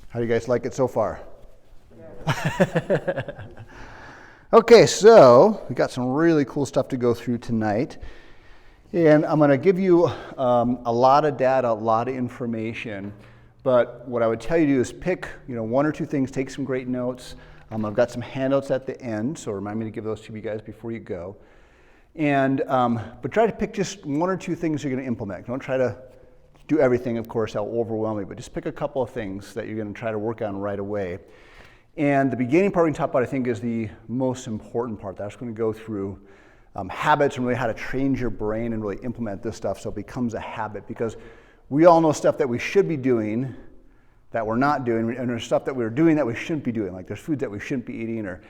How do you guys like it so far? Okay, so we got some really cool stuff to go through tonight. And I'm going to give you a lot of data, a lot of information. But what I would tell you to do is pick, one or two things, take some great notes. I've got some handouts at the end, so remind me to give those to you guys before you go. And but try to pick just one or two things you're going to implement. Don't try to do everything, of course, that'll overwhelm you, but just pick a couple of things that you're going to try to work on right away. And the beginning part we can talk about, I think, is the most important part. That's going to go through habits and really how to train your brain and really implement this stuff so it becomes a habit. Because we all know stuff that we should be doing that we're not doing, and there's stuff that we're doing that we shouldn't be doing. Like there's foods that we shouldn't be eating or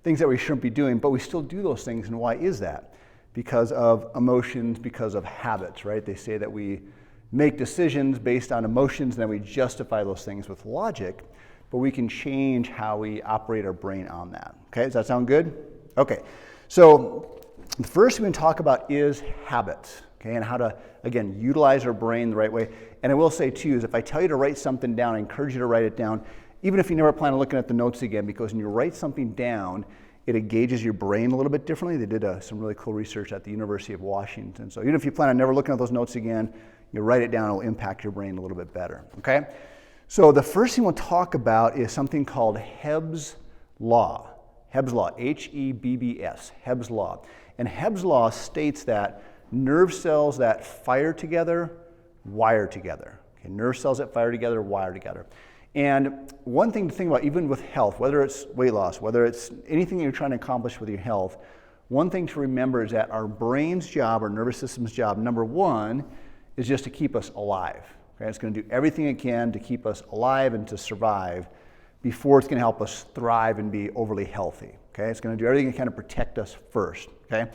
things that we shouldn't be doing, but we still do those things. And why is that? Because of emotions, because of habits, right? They say that we make decisions based on emotions, and then we justify those things with logic, but we can change how we operate our brain on that. Okay, does that sound good? Okay, so the first thing we can talk about is habits, okay, and how to, again, utilize our brain the right way. And I will say too, is if I tell you to write something down, I encourage you to write it down, even if you never plan on looking at the notes again, because when you write something down, it engages your brain a little bit differently. They did some really cool research at the University of Washington. So even if you plan on never looking at those notes again, you write it down, it'll impact your brain a little bit better, okay? So the first thing we'll talk about is something called Hebb's Law. Hebb's Law, H-E-B-B-S, Hebb's Law. And Hebb's Law states that nerve cells that fire together, wire together. Okay, nerve cells that fire together, wire together. And one thing to think about, even with health, whether it's weight loss, whether it's anything you're trying to accomplish with your health, one thing to remember is that our brain's job, our nervous system's job, number one, is just to keep us alive. Okay? It's going to do everything it can to keep us alive and to survive before it's going to help us thrive and be overly healthy. Okay? It's going to do everything it can to protect us first. Okay?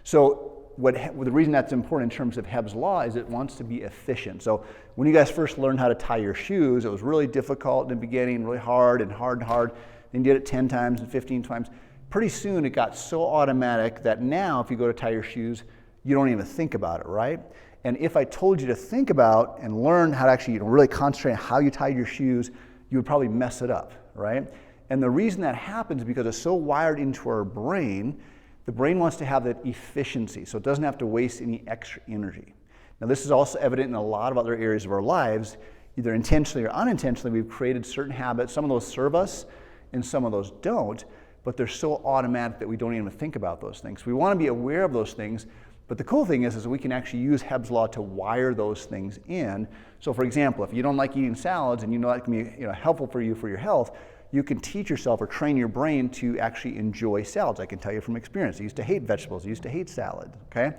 So the reason that's important in terms of Hebb's Law is it wants to be efficient. So when you guys first learned how to tie your shoes, it was really difficult in the beginning, really hard and hard and hard. Then you did it 10 times and 15 times. Pretty soon it got so automatic that now if you go to tie your shoes, you don't even think about it, right? And if I told you to think about and learn how to actually really concentrate on how you tied your shoes, you would probably mess it up, right? And the reason that happens is because it's so wired into our brain, the brain wants to have that efficiency, so it doesn't have to waste any extra energy. Now this is also evident in a lot of other areas of our lives, either intentionally or unintentionally. We've created certain habits. Some of those serve us and some of those don't, but they're so automatic that we don't even think about those things. We want to be aware of those things. But the cool thing is we can actually use Hebb's Law to wire those things in. So for example, if you don't like eating salads and you know that can be helpful for you for your health, you can teach yourself or train your brain to actually enjoy salads. I can tell you from experience. I used to hate vegetables. I used to hate salad, okay?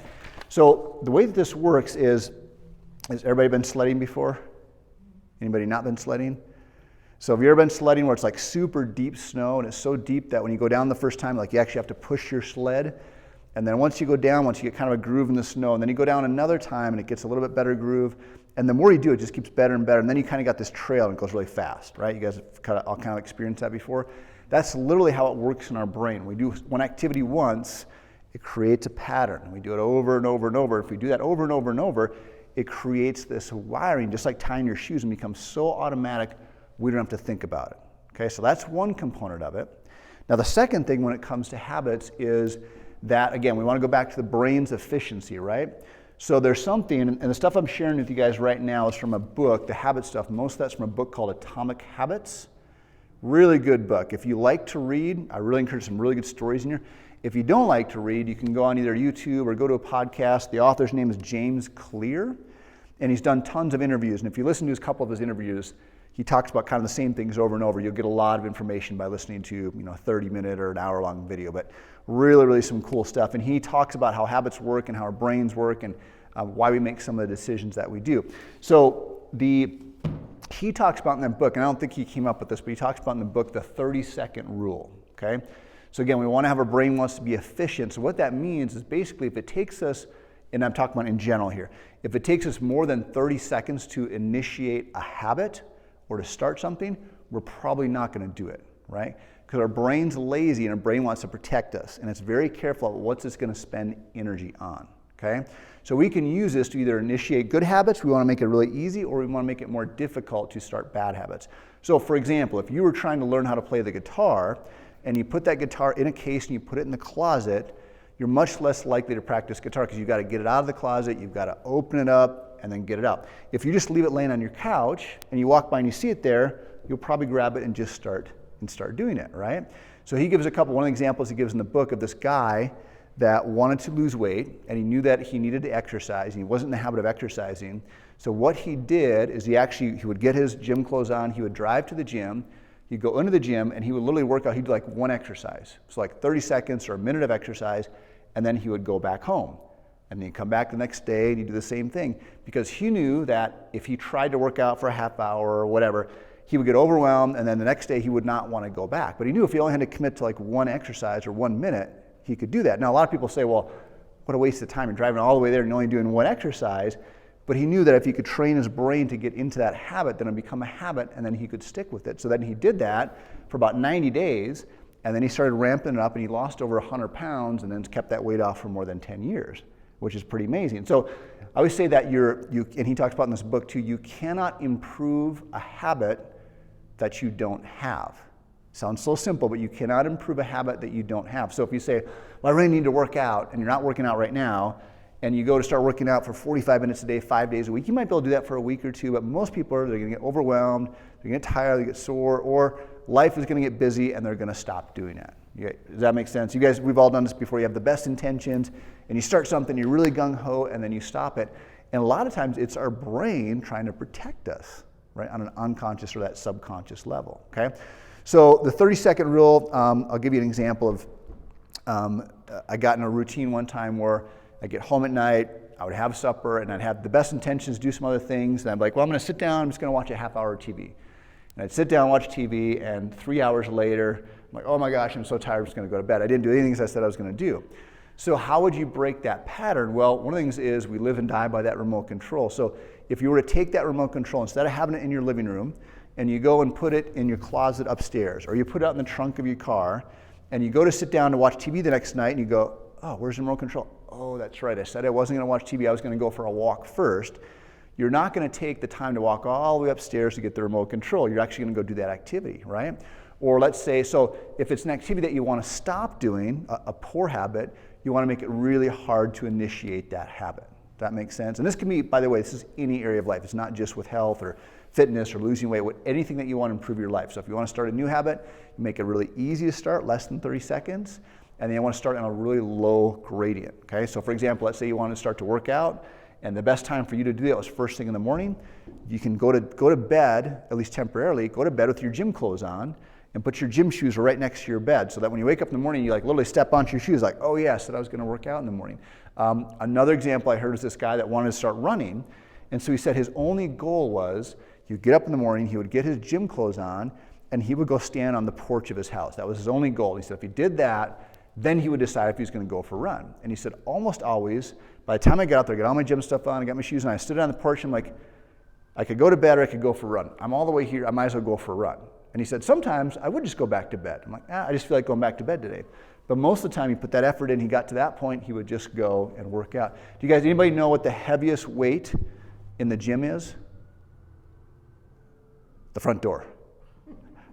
So the way that this works is, has everybody been sledding before? Anybody not been sledding? So have you ever been sledding where it's like super deep snow and it's so deep that when you go down the first time, like you actually have to push your sled? And then once you go down, once you get kind of a groove in the snow, and then you go down another time and it gets a little bit better groove, and the more you do, it just keeps better and better, and then you kind of got this trail and it goes really fast, right? You guys have all kind of experienced that before. That's literally how it works in our brain. We do one activity once, it creates a pattern. We do it over and over and over. If we do that over and over and over, it creates this wiring, just like tying your shoes, and becomes so automatic we don't have to think about it. Okay, so that's one component of it. Now the second thing when it comes to habits is that, again, we want to go back to the brain's efficiency, right? So there's something, and the stuff I'm sharing with you guys right now is from a book, the habit stuff. Most of that's from a book called Atomic Habits. Really good book. If you like to read, I really encourage some really good stories in here. If you don't like to read, you can go on either YouTube or go to a podcast. The author's name is James Clear, and he's done tons of interviews. And if you listen to a couple of his interviews, he talks about kind of the same things over and over. You'll get a lot of information by listening to a 30-minute or an hour-long video, but really, really some cool stuff. And he talks about how habits work and how our brains work and why we make some of the decisions that we do. So he talks about in that book, and I don't think he came up with this, but he talks about in the book the 30-second rule, okay? So again, we want to have our brain wants to be efficient. So what that means is basically if it takes us, and I'm talking about in general here, if it takes us more than 30 seconds to initiate a habit or to start something, we're probably not going to do it, right? Because our brain's lazy and our brain wants to protect us, and it's very careful about what's it's going to spend energy on, okay? So we can use this to either initiate good habits, we want to make it really easy, or we want to make it more difficult to start bad habits. So for example, if you were trying to learn how to play the guitar, and you put that guitar in a case and you put it in the closet, you're much less likely to practice guitar because you've got to get it out of the closet, you've got to open it up, and then get it out. If you just leave it laying on your couch, and you walk by and you see it there, you'll probably grab it and just start doing it, right? So he gives one of the examples he gives in the book of this guy that wanted to lose weight, and he knew that he needed to exercise, and he wasn't in the habit of exercising. So what he did is he would get his gym clothes on, he would drive to the gym, he'd go into the gym, and he would literally work out. He'd do like one exercise. So like 30 seconds or a minute of exercise, and then he would go back home. And then he'd come back the next day and he'd do the same thing. Because he knew that if he tried to work out for a half hour or whatever, he would get overwhelmed, and then the next day he would not want to go back. But he knew if he only had to commit to like one exercise or 1 minute, he could do that. Now a lot of people say, well, what a waste of time. You're driving all the way there and only doing one exercise. But he knew that if he could train his brain to get into that habit, then it would become a habit, and then he could stick with it. So then he did that for about 90 days, and then he started ramping it up, and he lost over 100 pounds, and then kept that weight off for more than 10 years, which is pretty amazing. So I always say that and he talks about in this book too, you cannot improve a habit that you don't have. Sounds so simple, but you cannot improve a habit that you don't have. So if you say, well, I really need to work out, and you're not working out right now, and you go to start working out for 45 minutes a day, 5 days a week, you might be able to do that for a week or two, but most people they're going to get overwhelmed, they're going to get tired, they get sore, or life is going to get busy and they're going to stop doing it. Does that make sense? You guys, we've all done this before. You have the best intentions, and you start something, you're really gung-ho, and then you stop it. And a lot of times it's our brain trying to protect us, right, on an unconscious or that subconscious level, okay? So the 30-second rule, I'll give you an example of, I got in a routine one time where I'd get home at night, I would have supper, and I'd have the best intentions, do some other things, and I'm like, well, I'm going to sit down, I'm just going to watch a half hour of TV. And I'd sit down and watch TV, and 3 hours later, I'm like, oh my gosh, I'm so tired, I'm just going to go to bed. I didn't do anything as I said I was going to do. So how would you break that pattern? Well, one of the things is we live and die by that remote control. So if you were to take that remote control, instead of having it in your living room, and you go and put it in your closet upstairs, or you put it out in the trunk of your car, and you go to sit down to watch TV the next night, and you go, oh, where's the remote control? Oh, that's right, I said I wasn't going to watch TV, I was going to go for a walk first. You're not going to take the time to walk all the way upstairs to get the remote control. You're actually going to go do that activity, right? Or let's say, so if it's an activity that you want to stop doing, a poor habit, you want to make it really hard to initiate that habit. That makes sense? And this can be, by the way, this is any area of life. It's not just with health or fitness or losing weight, anything that you want to improve your life. So if you want to start a new habit, you make it really easy to start, less than 30 seconds, and then you want to start on a really low gradient, okay? So for example, let's say you want to start to work out, and the best time for you to do that was first thing in the morning. You can go to bed, at least temporarily, go to bed with your gym clothes on, and put your gym shoes right next to your bed, so that when you wake up in the morning, you like literally step onto your shoes like, oh yeah, I said I was going to work out in the morning. Another example I heard is this guy that wanted to start running, and so he said his only goal was he'd get up in the morning, he would get his gym clothes on, and he would go stand on the porch of his house. That was his only goal. He said if he did that, then he would decide if he was going to go for a run. And he said almost always, by the time I got out there, I got all my gym stuff on, I got my shoes on, I stood on the porch, and I'm like, I could go to bed or I could go for a run. I'm all the way here, I might as well go for a run. And he said, sometimes I would just go back to bed. I'm like, I just feel like going back to bed today. But most of the time he put that effort in, he got to that point, he would just go and work out. Do you guys, anybody know what the heaviest weight in the gym is? The front door,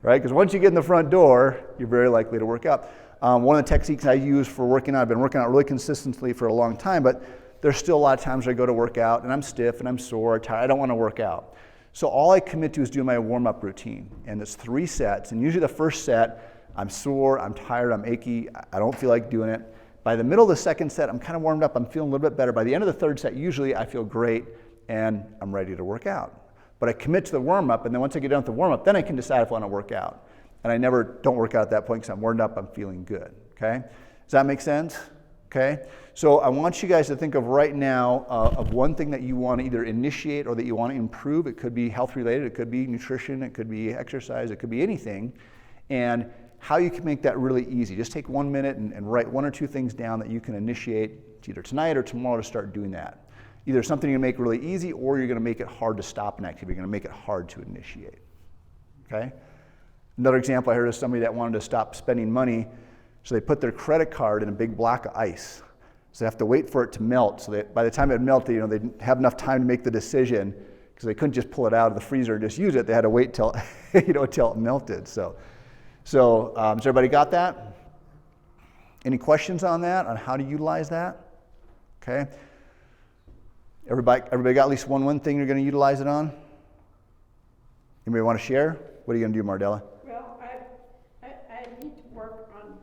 right? Because once you get in the front door, you're very likely to work out. One of the techniques I use for working out, I've been working out really consistently for a long time, but there's still a lot of times where I go to work out and I'm stiff and I'm sore, tired, I don't want to work out. So all I commit to is doing my warm-up routine, and it's 3 sets, and usually the first set, I'm sore, I'm tired, I'm achy, I don't feel like doing it. By the middle of the second set, I'm kind of warmed up, I'm feeling a little bit better. By the end of the third set, usually I feel great and I'm ready to work out. But I commit to the warm-up, and then once I get done with the warm-up, then I can decide if I want to work out. And I never don't work out at that point because I'm warmed up, I'm feeling good, okay? Does that make sense? Okay? So I want you guys to think of right now of one thing that you want to either initiate or that you want to improve. It could be health related, it could be nutrition, it could be exercise, it could be anything. And how you can make that really easy. Just take 1 minute and write 1 or 2 things down that you can initiate either tonight or tomorrow to start doing that. Either something you're going to make really easy, or you're going to make it hard to stop an activity. You're going to make it hard to initiate. Okay? Another example I heard is somebody that wanted to stop spending money, so they put their credit card in a big block of ice. So they have to wait for it to melt. So that by the time it melted, they didn't have enough time to make the decision, because they couldn't just pull it out of the freezer and just use it. They had to wait till, till it melted. So has everybody got that? Any questions on that, on how to utilize that? Okay. Everybody got at least one thing you're going to utilize it on? Anybody want to share? What are you going to do, Mardella? Well, I need to work on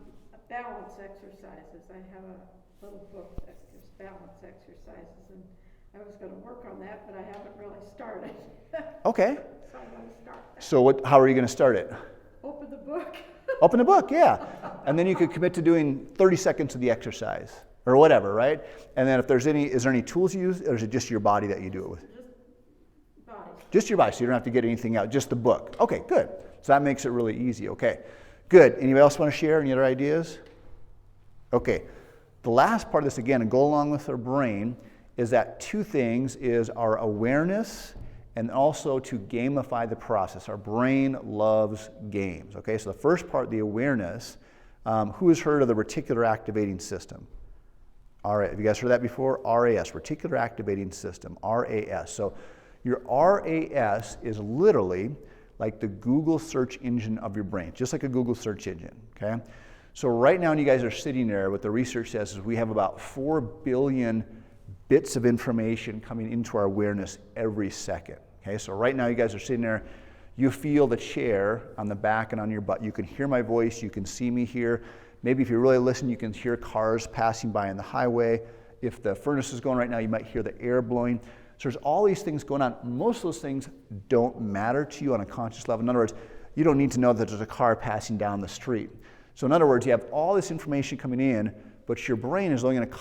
balance exercises. I have a little book that is balance exercises, and I was going to work on that, but I haven't really started. Okay. So I'm going to start that. So how are you going to start it? Open the book. Open the book, yeah. And then you could commit to doing 30 seconds of the exercise or whatever, right? And then if there's is there any tools you use, or is it just your body that you do it with? Just body. Just your body, so you don't have to get anything out, just the book. Okay, good. So that makes it really easy, okay. Good. Anybody else want to share any other ideas? Okay. The last part of this, again, and go along with our brain, is that two things is our awareness and also to gamify the process. Our brain loves games, okay? So the first part, the awareness, who has heard of the reticular activating system? All right, have you guys heard that before? RAS, reticular activating system, RAS. So your RAS is literally like the Google search engine of your brain, just like a Google search engine, okay? So right now, when you guys are sitting there, what the research says is we have about 4 billion bits of information coming into our awareness every second, okay? So right now, you guys are sitting there, you feel the chair on the back and on your butt. You can hear my voice, you can see me here. Maybe if you really listen, you can hear cars passing by on the highway. If the furnace is going right now, you might hear the air blowing. So there's all these things going on. Most of those things don't matter to you on a conscious level. In other words, you don't need to know that there's a car passing down the street. So in other words, you have all this information coming in, but your brain is only going to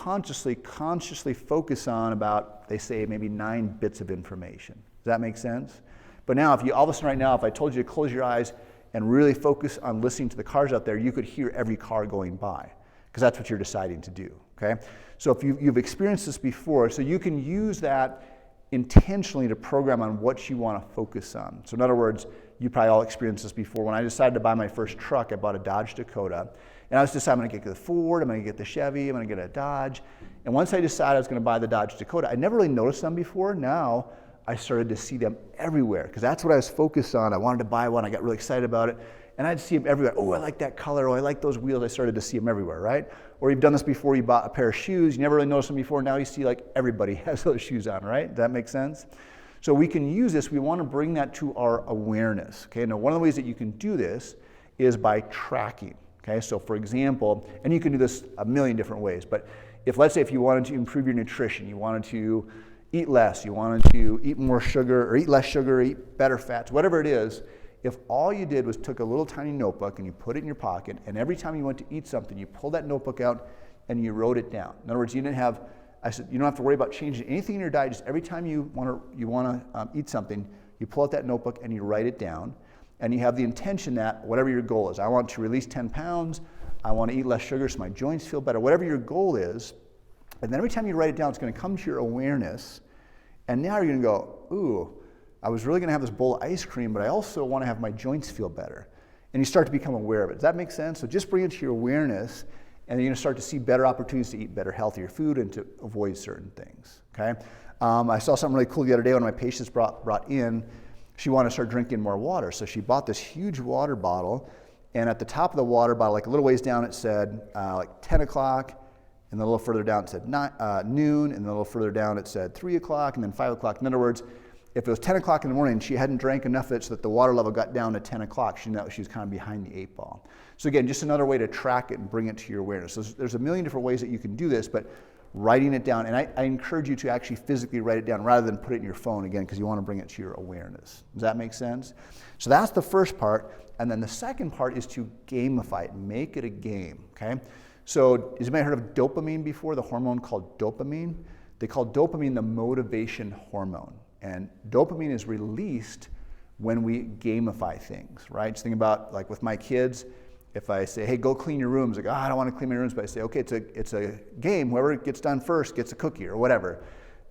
consciously focus on about, they say, maybe 9 bits of information. Does that make sense? But now, if you all of a sudden right now, if I told you to close your eyes and really focus on listening to the cars out there, you could hear every car going by, because that's what you're deciding to do, okay? So if you've experienced this before, so you can use that intentionally to program on what you want to focus on. So in other words, you probably all experienced this before. When I decided to buy my first truck, I bought a Dodge Dakota. And I was deciding I'm going to get the Ford, I'm going to get the Chevy, I'm going to get a Dodge. And once I decided I was going to buy the Dodge Dakota, I never really noticed them before. Now I started to see them everywhere, because that's what I was focused on. I wanted to buy one. I got really excited about it. And I'd see them everywhere. Oh, I like that color. Oh, I like those wheels. I started to see them everywhere, right? Or you've done this before. You bought a pair of shoes. You never really noticed them before. Now you see like everybody has those shoes on, right? Does that make sense? So we can use this. We want to bring that to our awareness, okay? Now, one of the ways that you can do this is by tracking, okay? So for example, and you can do this a million different ways, but let's say if you wanted to improve your nutrition, you wanted to eat less, you wanted to eat more sugar, or eat less sugar, eat better fats, whatever it is, if all you did was took a little tiny notebook and you put it in your pocket, and every time you went to eat something, you pulled that notebook out and you wrote it down. In other words, you don't have to worry about changing anything in your diet. Just every time you want to eat something, you pull out that notebook and you write it down, and you have the intention that whatever your goal is, I want to release 10 pounds, I want to eat less sugar so my joints feel better, whatever your goal is, and then every time you write it down, it's going to come to your awareness, and now you're going to go, ooh, I was really going to have this bowl of ice cream, but I also want to have my joints feel better. And you start to become aware of it. Does that make sense? So just bring it to your awareness, and you're going to start to see better opportunities to eat better, healthier food and to avoid certain things, okay? I saw something really cool the other day. One of my patients brought in, she wanted to start drinking more water. So she bought this huge water bottle, and at the top of the water bottle, like a little ways down, it said like 10 o'clock, and then a little further down it said noon, and then a little further down it said 3 o'clock, and then 5 o'clock. In other words, if it was 10 o'clock in the morning and she hadn't drank enough of it so that the water level got down to 10 o'clock, she knew that she was kind of behind the 8 ball. So again, just another way to track it and bring it to your awareness. So there's a million different ways that you can do this, but writing it down, and I encourage you to actually physically write it down rather than put it in your phone, again, because you want to bring it to your awareness. Does that make sense? So that's the first part, and then the second part is to gamify it, make it a game, okay? So has anybody heard of dopamine before, the hormone called dopamine? They call dopamine the motivation hormone. And dopamine is released when we gamify things, right? Just think about, like with my kids, if I say, hey, go clean your rooms, like, I don't want to clean my rooms, but I say, okay, it's a game. Whoever gets done first gets a cookie or whatever.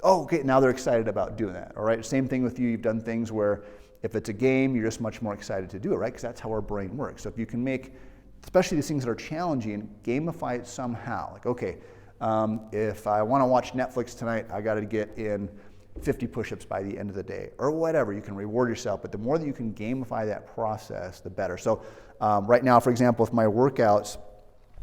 Oh, okay, now they're excited about doing that, all right? Same thing with you. You've done things where if it's a game, you're just much more excited to do it, right? Because that's how our brain works. So if you can make, especially these things that are challenging, gamify it somehow. Like, okay, If I want to watch Netflix tonight, I got to get in 50 push-ups by the end of the day, or whatever. You can reward yourself, but the more that you can gamify that process, the better. So right now, for example, with my workouts,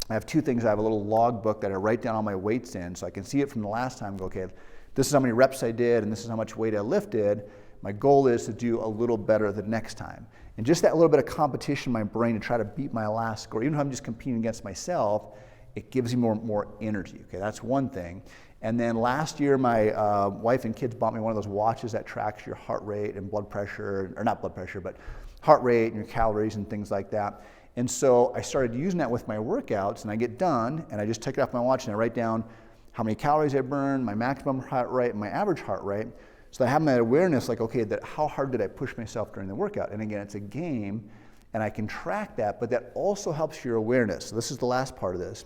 I have two things. I have a little log book that I write down all my weights in, so I can see it from the last time and go, okay, this is how many reps I did, and this is how much weight I lifted. My goal is to do a little better the next time. And just that little bit of competition in my brain to try to beat my last score, even if I'm just competing against myself, it gives you more energy. Okay, that's one thing. And then last year, my wife and kids bought me one of those watches that tracks your heart rate and blood pressure, or not blood pressure, but heart rate and your calories and things like that. And so I started using that with my workouts, and I get done, and I just take it off my watch and I write down how many calories I burned, my maximum heart rate, and my average heart rate. So I have that awareness, like, okay, that how hard did I push myself during the workout? And again, it's a game, and I can track that, but that also helps your awareness. So this is the last part of this,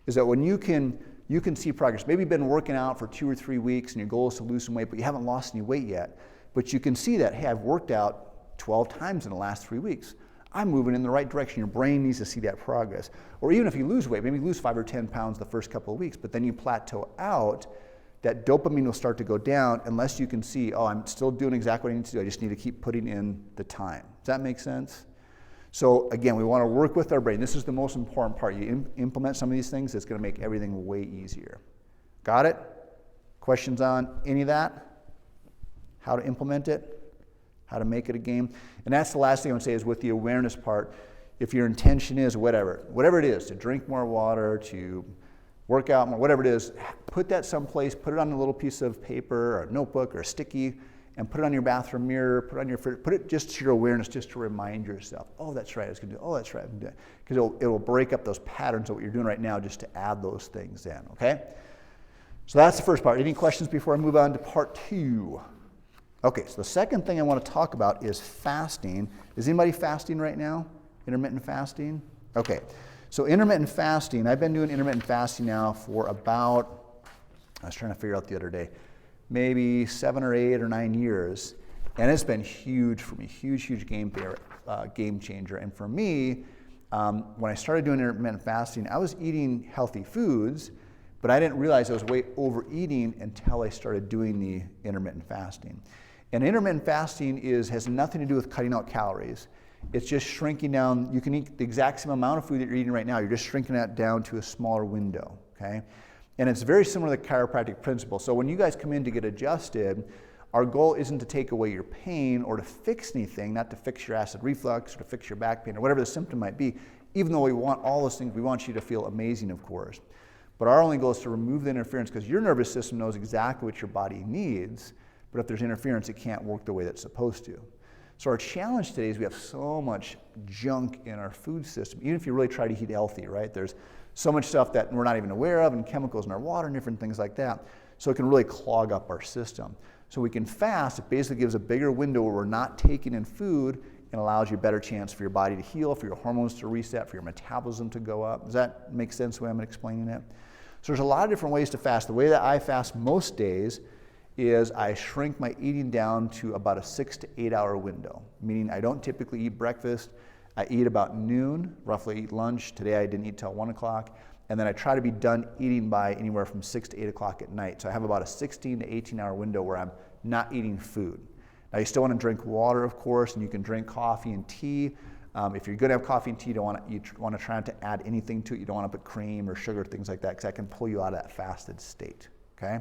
is that when you can see progress. Maybe you've been working out for 2 or 3 weeks, and your goal is to lose some weight, but you haven't lost any weight yet. But you can see that, hey, I've worked out 12 times in the last 3 weeks. I'm moving in the right direction. Your brain needs to see that progress. Or even if you lose weight, maybe you lose 5 or 10 pounds the first couple of weeks, but then you plateau out, that dopamine will start to go down unless you can see, oh, I'm still doing exactly what I need to do. I just need to keep putting in the time. Does that make sense? So again, we want to work with our brain. This is the most important part. You implement some of these things, it's going to make everything way easier. Got it? Questions on any of that? How to implement it? How to make it a game? And that's the last thing I would say is with the awareness part, if your intention is whatever it is, to drink more water, to work out more, whatever it is, put that someplace, put it on a little piece of paper or a notebook or a sticky, and put it on your bathroom mirror, put it on your fridge, put it just to your awareness, just to remind yourself, oh, that's right, I was going to do, oh, that's right, I'm doing it. Because it will break up those patterns of what you're doing right now just to add those things in, okay? So that's the first part. Any questions before I move on to part 2? Okay, so the second thing I want to talk about is fasting. Is anybody fasting right now? Intermittent fasting? Okay, so intermittent fasting, I've been doing intermittent fasting now for about, I was trying to figure out the other day, maybe 7 or 8 or 9 years, and it's been huge for me, huge game changer. And for me, when I started doing intermittent fasting, I was eating healthy foods, but I didn't realize I was way overeating until I started doing the intermittent fasting. And intermittent fasting has nothing to do with cutting out calories. It's just shrinking down. You can eat the exact same amount of food that you're eating right now. You're just shrinking that down to a smaller window, okay? And it's very similar to the chiropractic principle. So when you guys come in to get adjusted, our goal isn't to take away your pain or to fix anything, not to fix your acid reflux or to fix your back pain or whatever the symptom might be, even though we want all those things. We want you to feel amazing, of course. But our only goal is to remove the interference because your nervous system knows exactly what your body needs, but if there's interference, it can't work the way that it's supposed to. So our challenge today is we have so much junk in our food system, even if you really try to eat healthy, right? There's so much stuff that we're not even aware of and chemicals in our water and different things like that. So it can really clog up our system. So we can fast. It basically gives a bigger window where we're not taking in food and allows you a better chance for your body to heal, for your hormones to reset, for your metabolism to go up. Does that make sense the way I'm explaining it? So there's a lot of different ways to fast. The way that I fast most days is I shrink my eating down to about a 6 to 8 hour window, meaning I don't typically eat breakfast. I eat about noon, roughly eat lunch. Today I didn't eat till 1 o'clock. And then I try to be done eating by anywhere from 6 to 8 o'clock at night. So I have about a 16 to 18 hour window where I'm not eating food. Now you still want to drink water, of course, and you can drink coffee and tea. If you're going to have coffee and tea, you want to try not to add anything to it. You don't want to put cream or sugar, things like that, because that can pull you out of that fasted state, okay?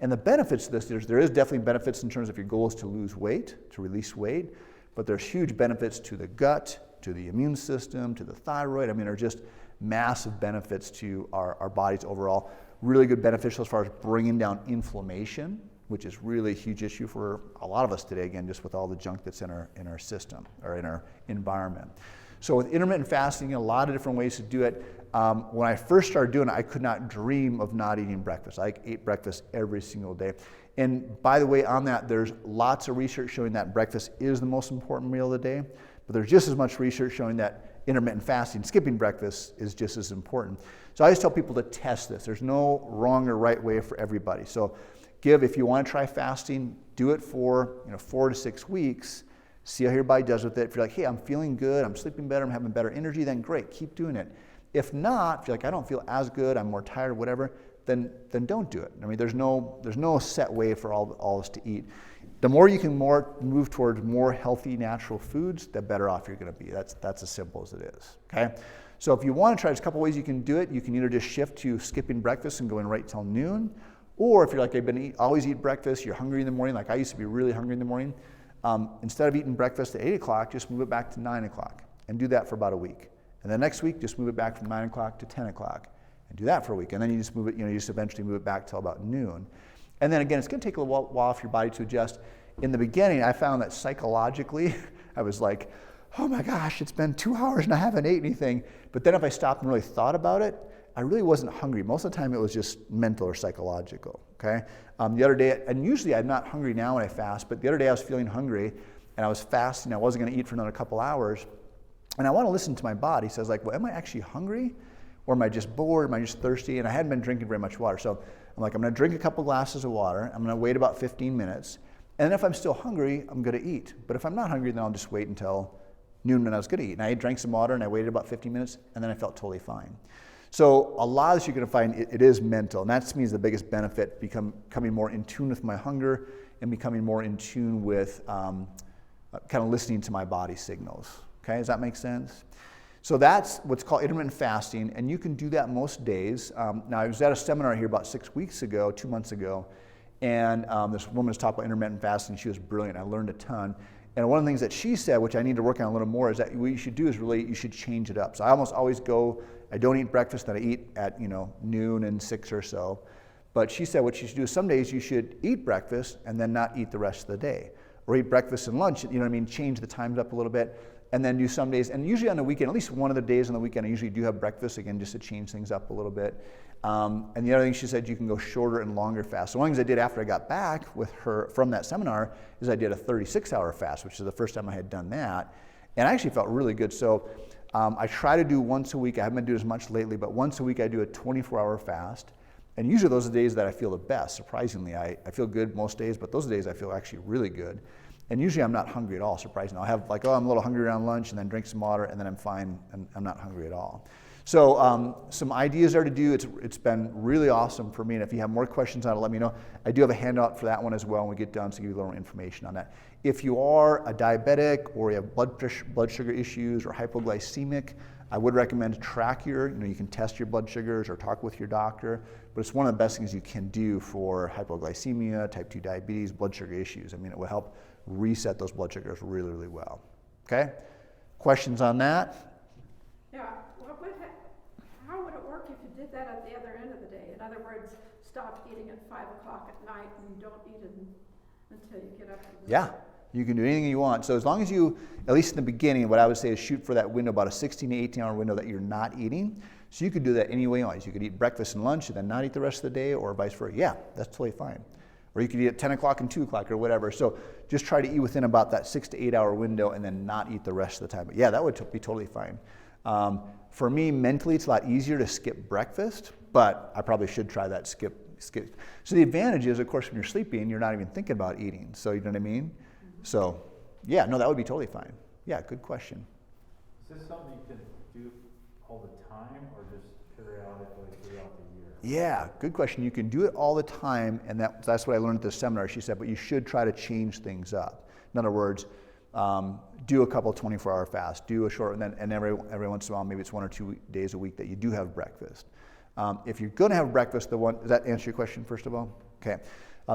And the benefits of this, there is definitely benefits in terms of your goal is to lose weight, to release weight, but there's huge benefits to the gut, to the immune system, to the thyroid. I mean, there are just massive benefits to our bodies overall. Really good beneficial as far as bringing down inflammation, which is really a huge issue for a lot of us today, again, just with all the junk that's in our system or in our environment. So with intermittent fasting, a lot of different ways to do it. When I first started doing it, I could not dream of not eating breakfast. I ate breakfast every single day. And by the way, on that, there's lots of research showing that breakfast is the most important meal of the day, but there's just as much research showing that intermittent fasting, skipping breakfast, is just as important. So I just tell people to test this. There's no wrong or right way for everybody. So if you want to try fasting, do it for 4 to 6 weeks. See how your body does with it. If you're like, hey, I'm feeling good, I'm sleeping better, I'm having better energy, then great, keep doing it. If not, if you're like, I don't feel as good, I'm more tired, whatever, then don't do it. I mean, there's no set way for all this to eat. The more you can move towards more healthy, natural foods, the better off you're going to be. That's as simple as it is. Okay. So if you want to try, there's a couple ways you can do it. You can either just shift to skipping breakfast and going right till noon, or if you're like, always eat breakfast, you're hungry in the morning, like I used to be really hungry in the morning, instead of eating breakfast at 8 o'clock, just move it back to 9 o'clock and do that for about a week. And then next week, just move it back from 9 o'clock to 10 o'clock and do that for a week. And then you just move it, you just eventually move it back till about noon. And then again, it's going to take a little while for your body to adjust. In the beginning, I found that psychologically, I was like, oh my gosh, it's been 2 hours and I haven't ate anything. But then if I stopped and really thought about it, I really wasn't hungry. Most of the time it was just mental or psychological, okay? The other day, and usually I'm not hungry now when I fast, but the other day I was feeling hungry and I was fasting. I wasn't gonna eat for another couple hours. And I wanna listen to my body. So I was like, well, am I actually hungry? Or am I just bored? Am I just thirsty? And I hadn't been drinking very much water. So I'm like, I'm gonna drink a couple glasses of water. I'm gonna wait about 15 minutes. And then if I'm still hungry, I'm gonna eat. But if I'm not hungry, then I'll just wait until noon when I was gonna eat. And I drank some water and I waited about 15 minutes and then I felt totally fine. So a lot of this you're gonna find it is mental. And that to me is the biggest benefit, becoming more in tune with my hunger and becoming more in tune with kind of listening to my body signals. Okay, does that make sense? So that's what's called intermittent fasting, and you can do that most days. Now, I was at a seminar here about 2 months ago, and this woman was talking about intermittent fasting. She was brilliant. I learned a ton. And one of the things that she said, which I need to work on a little more, is that what you should do is you should change it up. So I almost always I don't eat breakfast, then I eat at noon and 6 or so. But she said what you should do is some days you should eat breakfast and then not eat the rest of the day. Or eat breakfast and lunch, change the times up a little bit. And then do some days, and usually on the weekend, at least one of the days on the weekend, I usually do have breakfast, again, just to change things up a little bit. And the other thing she said, you can go shorter and longer fast. So one of the things I did after I got back with her from that seminar is I did a 36-hour fast, which is the first time I had done that. And I actually felt really good. So I try to do once a week. I haven't been doing as much lately, but once a week I do a 24-hour fast. And usually those are the days that I feel the best. Surprisingly, I feel good most days, but those are the days I feel actually really good. And usually I'm not hungry at all, surprisingly. I'll have I'm a little hungry around lunch and then drink some water and then I'm fine and I'm not hungry at all. So some ideas there to do. It's been really awesome for me. And if you have more questions on it, let me know. I do have a handout for that one as well when we get done, so give you a little more information on that. If you are a diabetic or you have blood sugar issues or hypoglycemic, I would recommend track you can test your blood sugars or talk with your doctor, but it's one of the best things you can do for hypoglycemia, type 2 diabetes, blood sugar issues. I mean, it will help reset those blood sugars really, really well. Okay? Questions on that? Yeah. Well, how would it work if you did that at the other end of the day? In other words, stop eating at 5 o'clock at night and don't eat until you get up to the Yeah. You can do anything you want. So as long as you, at least in the beginning, what I would say is shoot for that window, about a 16 to 18 hour window that you're not eating. So you could do that any way you want. You could eat breakfast and lunch and then not eat the rest of the day, or vice versa. Yeah, that's totally fine. Or you could eat at 10 o'clock and 2 o'clock or whatever. So just try to eat within about that 6 to 8 hour window and then not eat the rest of the time. But yeah, that would be totally fine. For me, mentally, it's a lot easier to skip breakfast, but I probably should try that skip. So the advantage is, of course, when you're sleeping, you're not even thinking about eating. So you know what I mean? So yeah, no, that would be totally fine. Yeah, good question. Is this something you can do all the time or just periodically throughout the year? Yeah, good question. You can do it all the time, and that's what I learned at the seminar. She said, but you should try to change things up. In other words, do a couple 24-hour fasts, do a short, and every once in a while, maybe it's 1 or 2 days a week that you do have breakfast. If you're going to have breakfast, does that answer your question, first of all? Okay.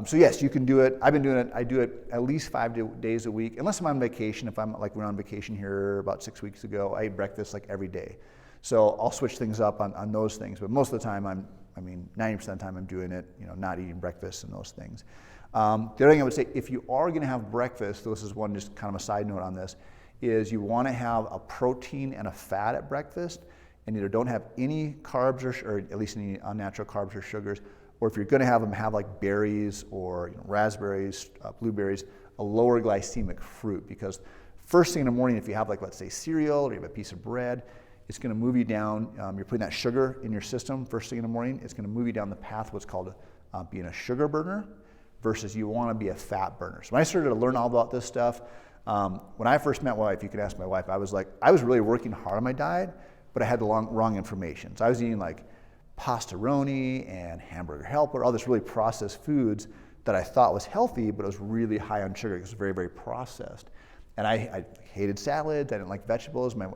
So yes, you can do it. I've been doing it. I do it at least 5 days a week, unless I'm on vacation. If I'm we're on vacation here about 6 weeks ago, I ate breakfast every day. So I'll switch things up on those things. But most of the time, 90% of the time I'm doing it, not eating breakfast and those things. The other thing I would say, if you are going to have breakfast, this is one just kind of a side note on this, is you want to have a protein and a fat at breakfast, and either don't have any carbs or at least any unnatural carbs or sugars, or if you're going to have them, have berries or raspberries, blueberries, a lower glycemic fruit, because first thing in the morning, if you have let's say cereal or you have a piece of bread, it's going to move you down. You're putting that sugar in your system first thing in the morning. It's going to move you down the path what's called being a sugar burner versus you want to be a fat burner. So when I started to learn all about this stuff, when I first met my wife, you could ask my wife, I was really working hard on my diet, but I had the wrong information. So I was eating pastaroni and hamburger helper, all this really processed foods that I thought was healthy, but it was really high on sugar because it was very, very processed. And I hated salads. I didn't like vegetables. My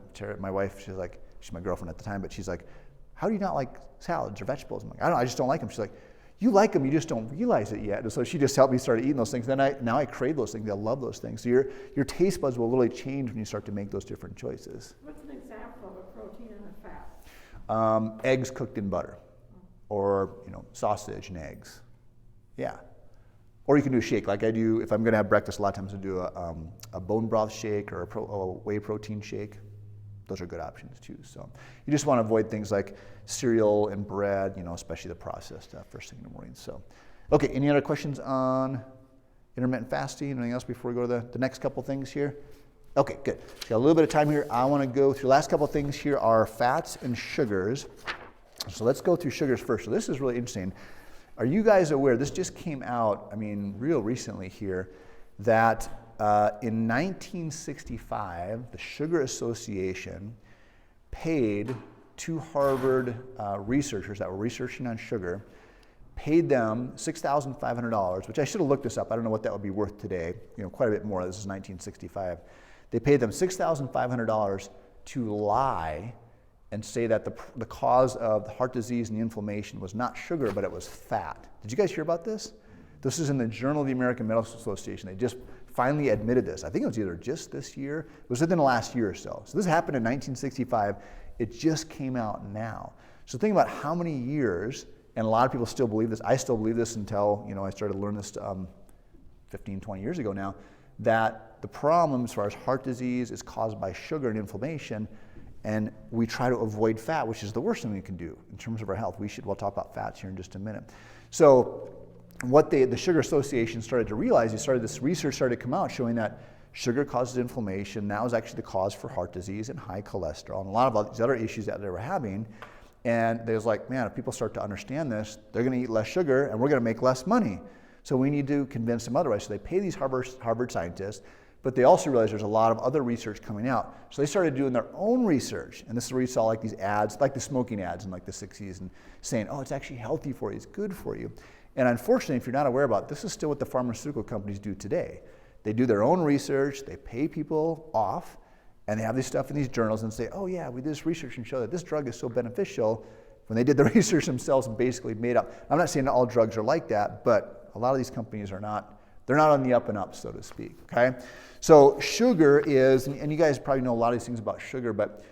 wife, she's my girlfriend at the time, but she's like, how do you not like salads or vegetables? I'm like, I just don't like them. She's like, you like them, you just don't realize it yet. And so she just helped me start eating those things. Now I crave those things. I love those things. So your taste buds will really change when you start to make those different choices. What's an example of a protein and a fat? Eggs cooked in butter, or sausage and eggs. Yeah. Or you can do a shake, like I do. If I'm going to have breakfast, a lot of times I do a bone broth shake or a whey protein shake. Those are good options too. So you just want to avoid things like cereal and bread, especially the processed stuff first thing in the morning. So, okay, any other questions on intermittent fasting? Anything else before we go to the next couple things here? Okay, good. Got a little bit of time here. I want to go through the last couple things here are fats and sugars. So let's go through sugars first. So this is really interesting. Are you guys aware, this just came out, real recently here, that in 1965, the Sugar Association paid two Harvard researchers that were researching on sugar, paid them $6,500, which I should have looked this up. I don't know what that would be worth today. Quite a bit more. This is 1965. They paid them $6,500 to lie and say that the cause of the heart disease and the inflammation was not sugar, but it was fat. Did you guys hear about this? This is in the Journal of the American Medical Association. They just finally admitted this. I think it was either just this year, it was within the last year or so. So this happened in 1965. It just came out now. So think about how many years, and a lot of people still believe this. I still believe this until I started to learn this 15, 20 years ago now, that the problem as far as heart disease is caused by sugar and inflammation, and we try to avoid fat, which is the worst thing we can do in terms of our health. We'll talk about fats here in just a minute. So what the Sugar Association started to realize, this research started to come out showing that sugar causes inflammation. That was actually the cause for heart disease and high cholesterol and a lot of these other issues that they were having. And they was like, man, if people start to understand this, they're going to eat less sugar and we're going to make less money. So we need to convince them otherwise. So they pay these Harvard scientists, but they also realized there's a lot of other research coming out. So they started doing their own research. And this is where you saw like these ads, like the smoking ads in like the 60s, and saying, oh, it's actually healthy for you, it's good for you. And unfortunately, if you're not aware about it, this is still what the pharmaceutical companies do today. They do their own research, they pay people off, and they have this stuff in these journals and say, oh yeah, we did this research and show that this drug is so beneficial, when they did the research themselves and basically made up. I'm not saying that all drugs are like that, but a lot of these companies are not, they're not on the up and up, so to speak, okay? So sugar is, and you guys probably know a lot of these things about sugar, but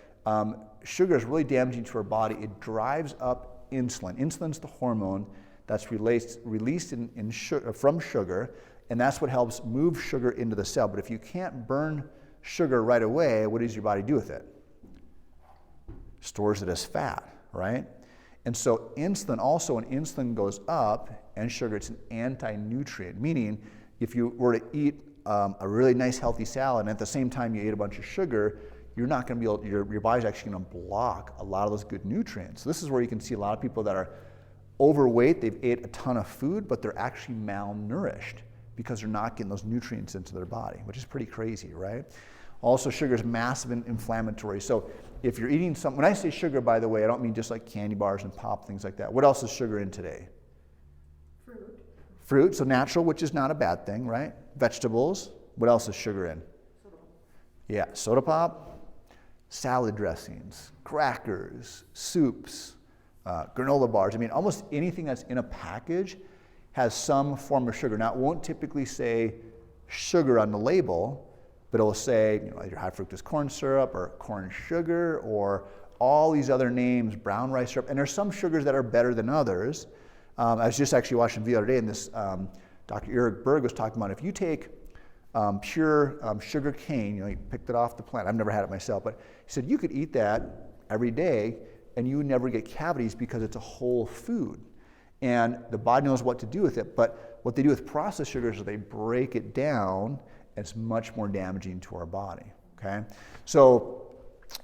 sugar is really damaging to our body. It drives up insulin. Insulin's the hormone that's released from sugar, and that's what helps move sugar into the cell. But if you can't burn sugar right away, what does your body do with it? Stores it as fat, right? And so insulin also, when insulin goes up and sugar, it's an anti-nutrient, meaning if you were to eat a really nice healthy salad and at the same time you ate a bunch of sugar, you're not going to be able, your body's actually going to block a lot of those good nutrients. So this is where you can see a lot of people that are overweight, they've ate a ton of food, but they're actually malnourished because they're not getting those nutrients into their body, which is pretty crazy, right? Also, sugar is massive and inflammatory. So if you're eating when I say sugar, by the way, I don't mean just like candy bars and pop, things like that. What else is sugar in today? Fruit, so natural, which is not a bad thing, right? Vegetables. What else is sugar in? Yeah, soda pop, salad dressings, crackers, soups, granola bars. Almost anything that's in a package has some form of sugar. Now, it won't typically say sugar on the label, but it will say, either high fructose corn syrup or corn sugar or all these other names, brown rice syrup. And there's some sugars that are better than others. I was just actually watching a video the other day, and this Dr. Eric Berg was talking about if you take pure sugar cane, you picked it off the plant. I've never had it myself, but he said you could eat that every day and you would never get cavities because it's a whole food. And the body knows what to do with it, but what they do with processed sugars is they break it down, and it's much more damaging to our body, okay? So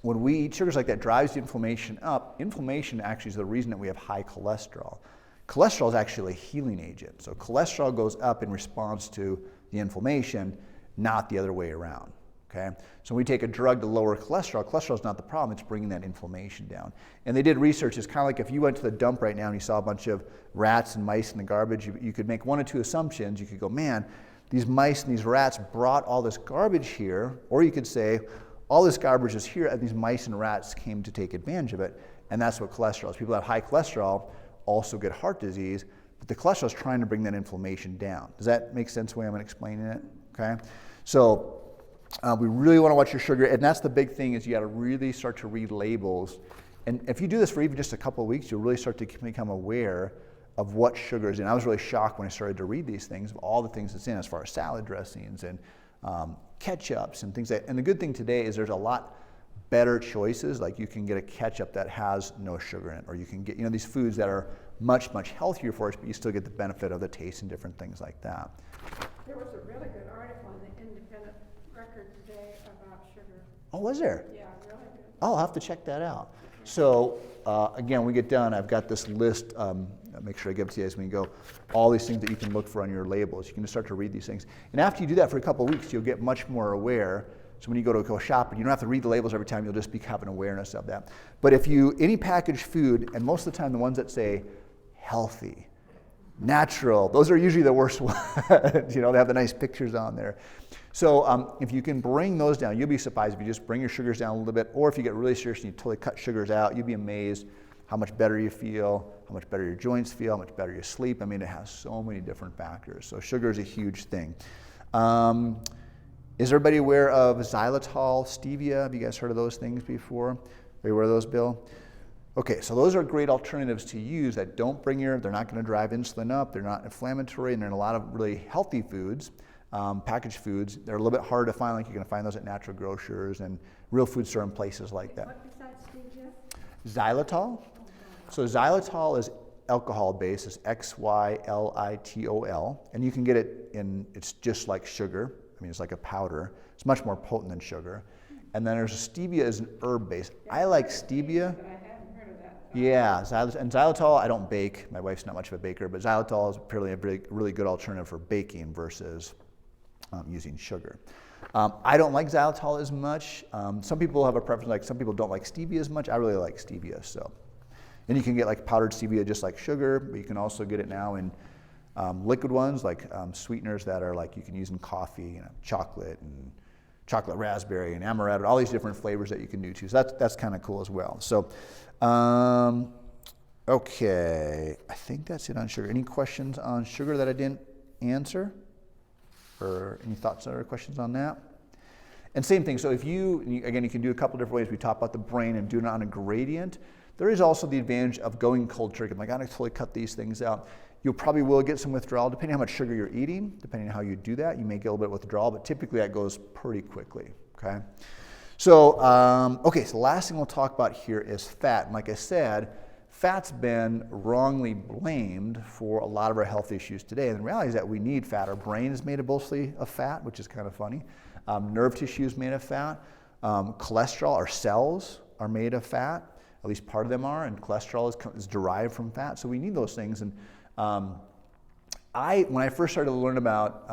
when we eat sugars like that, drives the inflammation up. Inflammation actually is the reason that we have high cholesterol. Cholesterol is actually a healing agent. So cholesterol goes up in response to the inflammation, not the other way around, Okay? So when we take a drug to lower cholesterol, cholesterol is not the problem, it's bringing that inflammation down. And they did research, it's kind of like if you went to the dump right now and you saw a bunch of rats and mice in the garbage, you could make one or two assumptions. You could go, man, these mice and these rats brought all this garbage here, or you could say, all this garbage is here and these mice and rats came to take advantage of it. And that's what cholesterol is. People that have high cholesterol also get heart disease, but the cholesterol is trying to bring that inflammation down. Does that make sense the way I'm explaining it? Okay? So we really want to watch your sugar, and that's the big thing is you got to really start to read labels. And if you do this for even just a couple of weeks, you'll really start to become aware of what sugar is in. I was really shocked when I started to read these things, of all the things that's in as far as salad dressings and ketchups and things and the good thing today is there's a lot better choices. Like you can get a ketchup that has no sugar in it, or you can get, these foods that are much, much healthier for us, but you still get the benefit of the taste and different things like that. There was a really good article in the Independent Record today about sugar. Oh, was there? Yeah, really good. Oh, I'll have to check that out. So again, when we get done, I've got this list, make sure I give it to you as we go, all these things that you can look for on your labels. You can just start to read these things. And after you do that for a couple of weeks, you'll get much more aware. So when you go shopping, you don't have to read the labels every time, you'll just have an awareness of that. But if any packaged food, and most of the time the ones that say healthy, natural, those are usually the worst ones. They have the nice pictures on there. So if you can bring those down, you'll be surprised if you just bring your sugars down a little bit, or if you get really serious and you totally cut sugars out, you'll be amazed how much better you feel, how much better your joints feel, how much better you sleep. I mean, it has so many different factors. So sugar is a huge thing. Is everybody aware of xylitol, stevia? Have you guys heard of those things before? Are you aware of those, Bill? Okay, so those are great alternatives to use that don't they're not going to drive insulin up, they're not inflammatory, and they're in a lot of really healthy foods, packaged foods. They're a little bit harder to find, like you're going to find those at natural grocers and real food store and places like that. What besides stevia? Xylitol. So xylitol is alcohol-based, it's Xylitol, and you can get it it's just like sugar. I mean, it's like a powder. It's much more potent than sugar. And then there's stevia is an herb-based. I like stevia. But I hadn't heard of that. Yeah, and xylitol, I don't bake. My wife's not much of a baker, but xylitol is apparently a really good alternative for baking versus using sugar. I don't like xylitol as much. Some people have a preference, like some people don't like stevia as much. I really like stevia, so. And you can get like powdered stevia just like sugar, but you can also get it now in liquid ones, like sweeteners that are like you can use in coffee, chocolate and chocolate raspberry and amaretto, all these different flavors that you can do too. So that's kind of cool as well. So, okay, I think that's it on sugar. Any questions on sugar that I didn't answer? Or any thoughts or questions on that? And same thing, so if you can do a couple different ways. We talk about the brain and doing it on a gradient. There is also the advantage of going cold turkey. I'm like, I gotta totally cut these things out. You probably will get some withdrawal, depending on how much sugar you're eating, depending on how you do that. You may get a little bit of withdrawal, but typically that goes pretty quickly, okay? So, so the last thing we'll talk about here is fat. And like I said, fat's been wrongly blamed for a lot of our health issues today. And the reality is that we need fat. Our brain is made mostly of fat, which is kind of funny. Nerve tissue is made of fat. Cholesterol, our cells are made of fat. At least part of them are, and cholesterol is derived from fat. So we need those things. And when I first started to learn about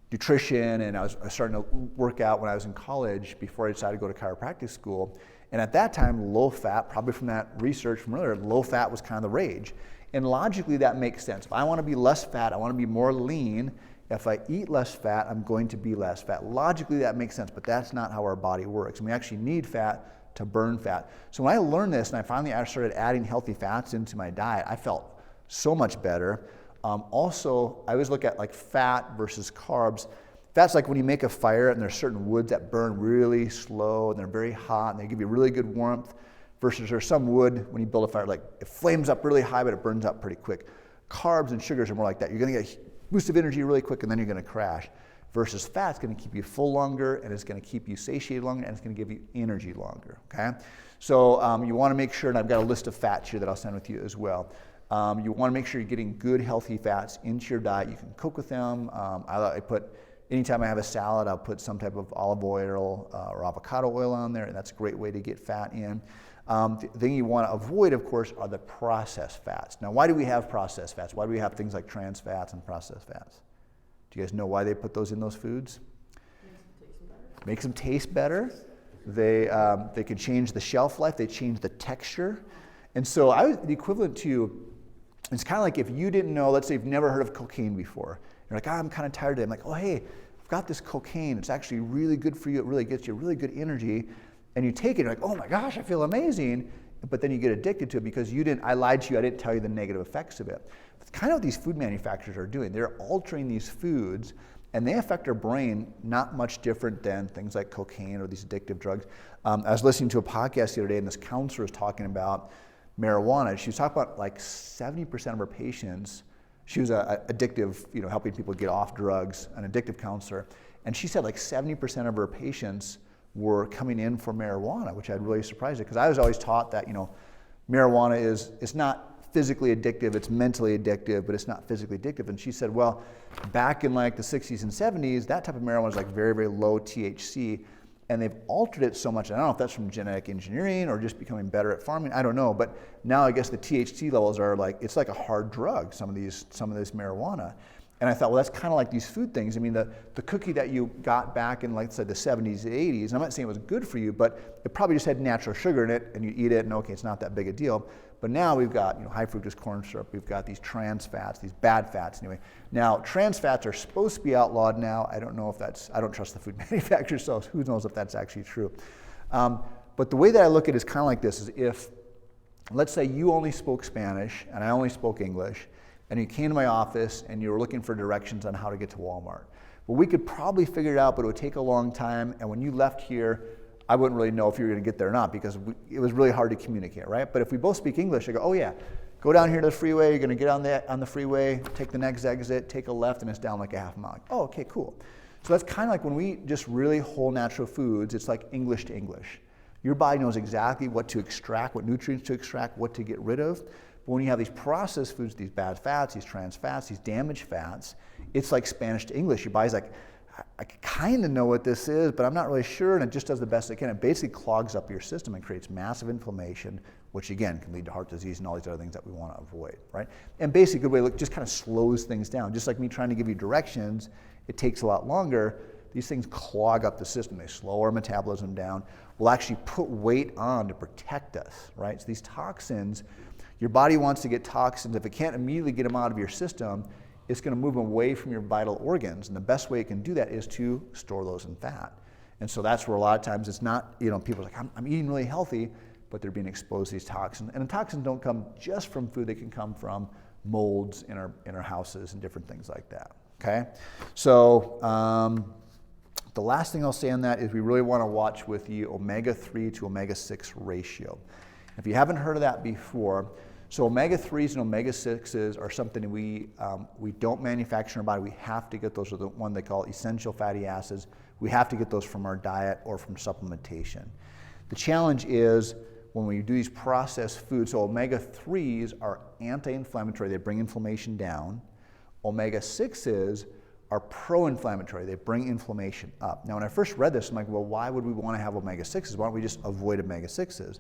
nutrition, and I was starting to work out when I was in college before I decided to go to chiropractic school. And at that time, low fat, probably from that research from earlier, low fat was kind of the rage. And logically, that makes sense. If I want to be less fat, I want to be more lean. If I eat less fat, I'm going to be less fat. Logically, that makes sense, but that's not how our body works. And we actually need fat to burn fat. So when I learned this and I finally started adding healthy fats into my diet, I felt so much better. Also, I always look at like fat versus carbs. Fat's like when you make a fire and there's certain woods that burn really slow and they're very hot and they give you really good warmth, versus there's some wood when you build a fire, like it flames up really high but it burns up pretty quick. Carbs and sugars are more like that. You're gonna get a boost of energy really quick and then you're gonna crash. Versus fat's gonna keep you full longer and it's gonna keep you satiated longer and it's gonna give you energy longer, okay? So you wanna make sure, and I've got a list of fats here that I'll send with you as well. You wanna make sure you're getting good healthy fats into your diet. You can cook with them. I put, anytime I have a salad, I'll put some type of olive oil or avocado oil on there, and that's a great way to get fat in. The thing you wanna avoid, of course, are the processed fats. Now, why do we have processed fats? Why do we have things like trans fats and processed fats? Do you guys know why they put those in those foods? makes them taste better. They can change the shelf life. They change the texture. And so the equivalent to, it's kind of like if you didn't know, let's say you've never heard of cocaine before. You're like, I'm kind of tired today. I'm like, oh, hey, I've got this cocaine. It's actually really good for you. It really gets you really good energy. And you take it, you're like, oh my gosh, I feel amazing. But then you get addicted to it because I lied to you, I didn't tell you the negative effects of it. It's kind of what these food manufacturers are doing. They're altering these foods, and they affect our brain not much different than things like cocaine or these addictive drugs. I was listening to a podcast the other day, and this counselor was talking about marijuana. She was talking about like 70% of her patients, she was a addictive, helping people get off drugs, an addictive counselor, and she said like 70% of her patients were coming in for marijuana, which I'd really surprised her, because I was always taught that, marijuana it's not physically addictive, it's mentally addictive, but it's not physically addictive. And she said, well, back in like the 60s and 70s, that type of marijuana was like very, very low THC, and they've altered it so much. I don't know if that's from genetic engineering or just becoming better at farming, I don't know, but now I guess the THC levels are like, it's like a hard drug, some of this marijuana. And I thought, well, that's kind of like these food things. I mean, the cookie that you got back in, like, say, the 70s, 80s, and I'm not saying it was good for you, but it probably just had natural sugar in it, and you eat it, and okay, it's not that big a deal. But now we've got, high fructose corn syrup, we've got these trans fats, these bad fats anyway. Now, trans fats are supposed to be outlawed now. I don't know if I don't trust the food manufacturers, so who knows if that's actually true. But the way that I look at it is kind of like this, is if, let's say you only spoke Spanish, and I only spoke English, and you came to my office and you were looking for directions on how to get to Walmart. Well, we could probably figure it out, but it would take a long time, and when you left here, I wouldn't really know if you were going to get there or not, because it was really hard to communicate, right? But if we both speak English, I go, oh yeah, go down here to the freeway, you're going to get on the freeway, take the next exit, take a left, and it's down like a half mile. Oh, okay, cool. So that's kind of like when we just really whole natural foods, it's like English to English. Your body knows exactly what to extract, what nutrients to extract, what to get rid of. But when you have these processed foods, these bad fats, these trans fats, these damaged fats, it's like Spanish to English. Your body's like, I kind of know what this is, but I'm not really sure, and it just does the best it can. It basically clogs up your system and creates massive inflammation, which again can lead to heart disease and all these other things that we want to avoid, right? And basically, a good way to look, just kind of slows things down. Just like me trying to give you directions, it takes a lot longer. These things clog up the system. They slow our metabolism down. We'll actually put weight on to protect us, right? So these toxins, your body wants to get toxins. If it can't immediately get them out of your system, it's going to move them away from your vital organs. And the best way it can do that is to store those in fat. And so that's where a lot of times it's not, people are like, I'm eating really healthy, but they're being exposed to these toxins. And the toxins don't come just from food. They can come from molds in our houses and different things like that, okay? So the last thing I'll say on that is we really want to watch with the omega-3 to omega-6 ratio. If you haven't heard of that before, so omega-3s and omega-6s are something we don't manufacture in our body. We have to get those, are the one they call essential fatty acids. We have to get those from our diet or from supplementation. The challenge is when we do these processed foods, so omega-3s are anti-inflammatory, they bring inflammation down. Omega-6s are pro-inflammatory, they bring inflammation up. Now when I first read this, I'm like, well, why would we want to have omega-6s? Why don't we just avoid omega-6s?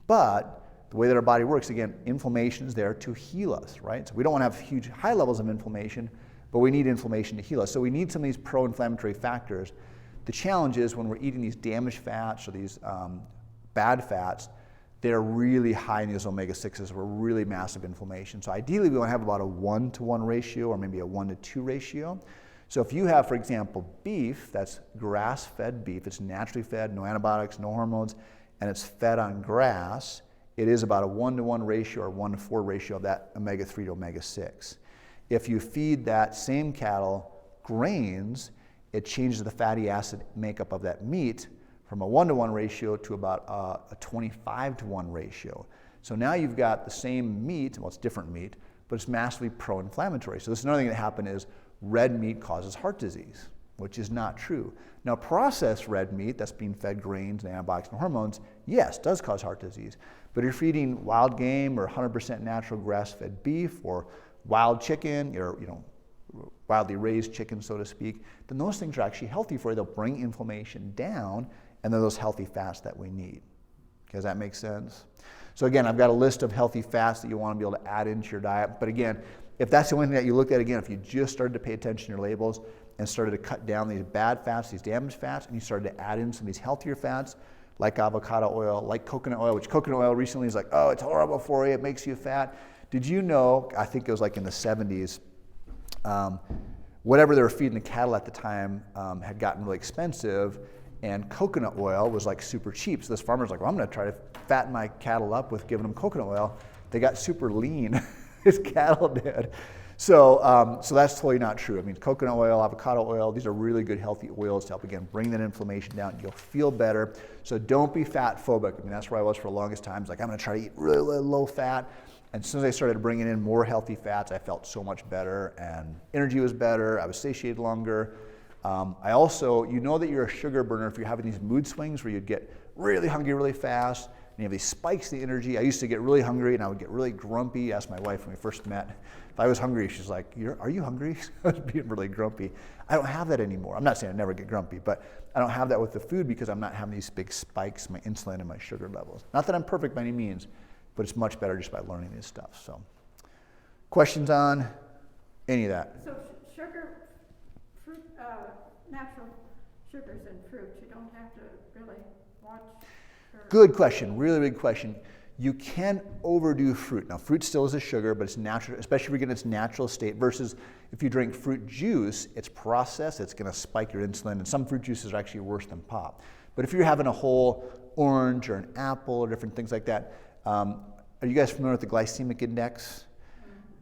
But the way that our body works, again, inflammation is there to heal us, right? So we don't want to have huge, high levels of inflammation, but we need inflammation to heal us. So we need some of these pro-inflammatory factors. The challenge is when we're eating these damaged fats or these bad fats, they're really high in these omega-6s, we're really massive inflammation. So ideally we want to have about a 1-to-1 ratio or maybe a 1-to-2 ratio. So if you have, for example, beef, that's grass-fed beef, it's naturally fed, no antibiotics, no hormones, and it's fed on grass, it is about a 1-to-1 ratio or 1-to-4 ratio of that omega-3 to omega-6. If you feed that same cattle grains, it changes the fatty acid makeup of that meat from a 1-to-1 ratio to about a 25-to-1 ratio. So now you've got the same meat, well, it's different meat, but it's massively pro-inflammatory. So this is another thing that happened is red meat causes heart disease, which is not true. Now processed red meat that's being fed grains and antibiotics and hormones, yes, does cause heart disease. But if you're eating wild game or 100% natural grass-fed beef or wild chicken or wildly raised chicken, so to speak, then those things are actually healthy for you. They'll bring inflammation down, and they're those healthy fats that we need. Okay, does that make sense? So again, I've got a list of healthy fats that you want to be able to add into your diet. But again, if that's the only thing that you look at, again, if you just started to pay attention to your labels, and started to cut down these bad fats, these damaged fats, and you started to add in some of these healthier fats, like avocado oil, like coconut oil, which coconut oil recently is like, oh, it's horrible for you, it makes you fat. Did you know, I think it was like in the 70s, whatever they were feeding the cattle at the time had gotten really expensive, and coconut oil was like super cheap. So this farmer's like, well, I'm gonna try to fatten my cattle up with giving them coconut oil. They got super lean, his cattle did. So, so that's totally not true. I mean, coconut oil, avocado oil, these are really good healthy oils to help, again, bring that inflammation down. You'll feel better. So don't be fat phobic. I mean, that's where I was for the longest time. It's like, I'm gonna try to eat really, really low fat. And as soon as I started bringing in more healthy fats, I felt so much better, and energy was better, I was satiated longer. I also, you know that you're a sugar burner if you're having these mood swings where you'd get really hungry really fast, and you have these spikes in the energy. I used to get really hungry and I would get really grumpy. I asked my wife when we first met if I was hungry. She's like, are you hungry? I was being really grumpy. I don't have that anymore. I'm not saying I never get grumpy, but I don't have that with the food because I'm not having these big spikes in my insulin and my sugar levels. Not that I'm perfect by any means, but it's much better just by learning this stuff. So, questions on any of that? So sugar, fruit, natural sugars and fruits, you don't have to really watch. Good question, really big question. You can overdo fruit. Now, fruit still is a sugar, but it's natural, especially if you're getting its natural state, versus if you drink fruit juice, it's processed, it's gonna spike your insulin, and some fruit juices are actually worse than pop. But if you're having a whole orange or an apple or different things like that, are you guys familiar with the glycemic index?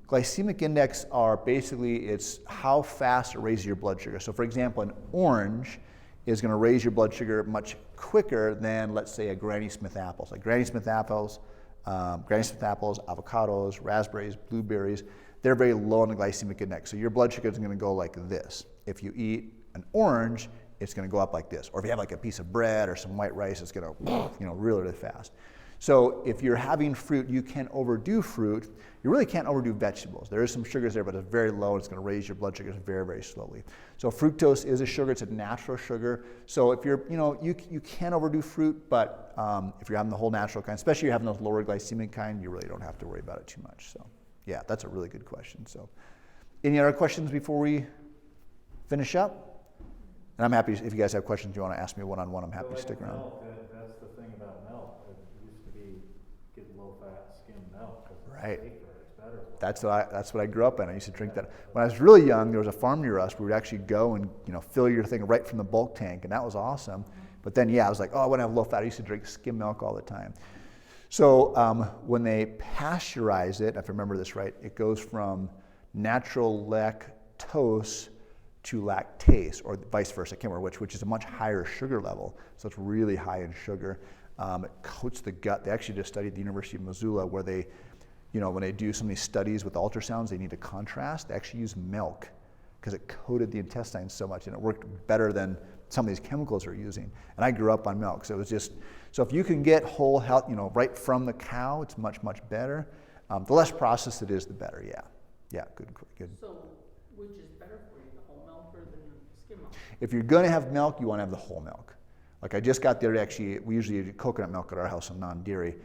Glycemic index are basically, it's how fast it raises your blood sugar. So for example, an orange is going to raise your blood sugar much quicker than, let's say, a Granny Smith apple. So like Granny Smith apples, avocados, raspberries, blueberries, they're very low on the glycemic index. So your blood sugar is going to go like this. If you eat an orange, it's going to go up like this. Or if you have like a piece of bread or some white rice, it's going to, really, really fast. So if you're having fruit, you can overdo fruit. You really can't overdo vegetables. There is some sugars there, but it's very low. It's going to raise your blood sugars very, very slowly. So fructose is a sugar. It's a natural sugar. So if you're, you can overdo fruit, but if you're having the whole natural kind, especially if you're having those lower glycemic kind, you really don't have to worry about it too much. So yeah, that's a really good question. So any other questions before we finish up? And I'm happy, if you guys have questions you want to ask me one-on-one, I'm happy to stick around. Milk, that's the thing about milk. It used to be get low-fat skim milk because it's Right. safer, it's better for you. That's what I grew up in. I used to drink that. When I was really young, there was a farm near us. We would actually go and fill your thing right from the bulk tank, and that was awesome. But then, I was like, I want to have low fat. I used to drink skim milk all the time. So when they pasteurize it, if I remember this right, it goes from natural lactose to lactase, or vice versa. I can't remember which is a much higher sugar level. So it's really high in sugar. It coats the gut. They actually just studied at the University of Missoula where they, when they do some of these studies with ultrasounds, they need a contrast. They actually use milk because it coated the intestines so much, and it worked better than some of these chemicals are using. And I grew up on milk, so it was just, so if you can get whole health, right from the cow, it's much, much better. The less processed it is, the better, yeah, good. So, which is better for you, the whole milk or the skim milk? If you're gonna have milk, you wanna have the whole milk. Like I just got there, actually, we usually use coconut milk at our house and non-dairy,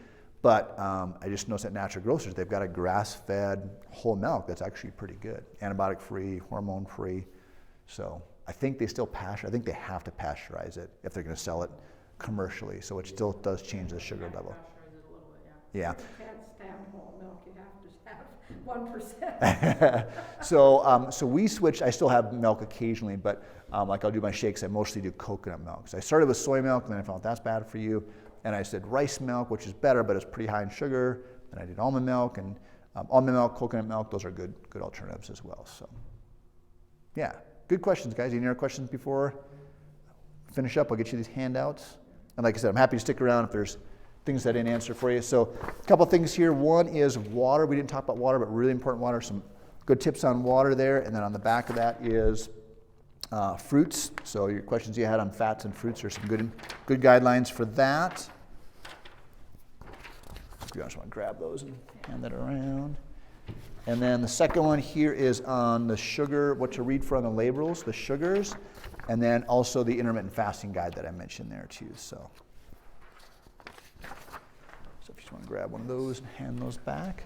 but I just noticed at Natural Grocers, they've got a grass-fed whole milk that's actually pretty good. Antibiotic-free, hormone-free. So I think they still I think they have to pasteurize it if they're gonna sell it commercially. So it still does change the sugar level. Pasteurize it a little bit, Yeah. You can't stand whole milk, you have to have 1%. So we switched. I still have milk occasionally, but like I'll do my shakes, I mostly do coconut milk. So I started with soy milk, and then I found that's bad for you. And I said rice milk, which is better, but it's pretty high in sugar. And I did almond milk, and almond milk, coconut milk, those are good alternatives as well. So yeah, good questions, guys. Any other questions before I finish up? I'll get you these handouts. And like I said, I'm happy to stick around if there's things I didn't answer for you. So a couple things here. One is water. We didn't talk about water, but really important water. Some good tips on water there. And then on the back of that is fruits. So your questions you had on fats and fruits are some good guidelines for that. I just want to grab those and hand that around. And then the second one here is on the sugar, what to read for on the labels, the sugars, and then also the intermittent fasting guide that I mentioned there too. So if you just want to grab one of those and hand those back.